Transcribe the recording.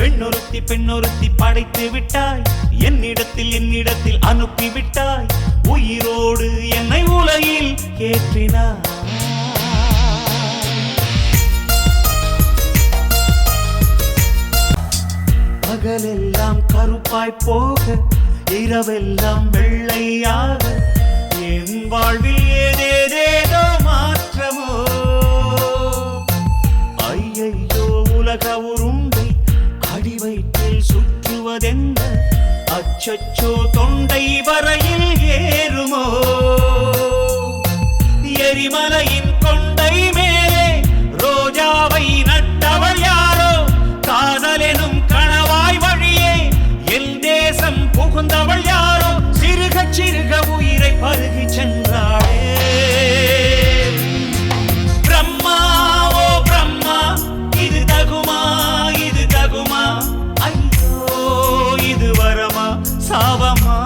பெண்ணொருத்தி படைத்து விட்டாய், என்னிடத்தில் அனுப்பிவிட்டாய், உயிரோடு என்னை உலகில் ஏற்றினாய். பகலெல்லாம் கருப்பாய் போக, இரவெல்லாம் வெள்ளையாக, என் வாழ்வில் ஏதேதேதோ மாற்றமோ. ஐயையோ உலக உருண்டை அடிவயிற்றில் சுற்றுவதென்ன, அச்சச்சோ தொண்டை வரையில் ஏறுமோ. எரிமலையின் கொண்டை மேலே ரோஜாவை நட்டவள் யாரோ, காதலெனும் கணவாய் வழியே என் தேசம் புகுந்தவள் யாரோ, சிறுக சிறுக உயிரை பருகி சென்றாளே. பிரம்மா ஓ பிரம்மா, இது தகுமா இது தகுமா, ஐயோ இது வரமா சாவமா.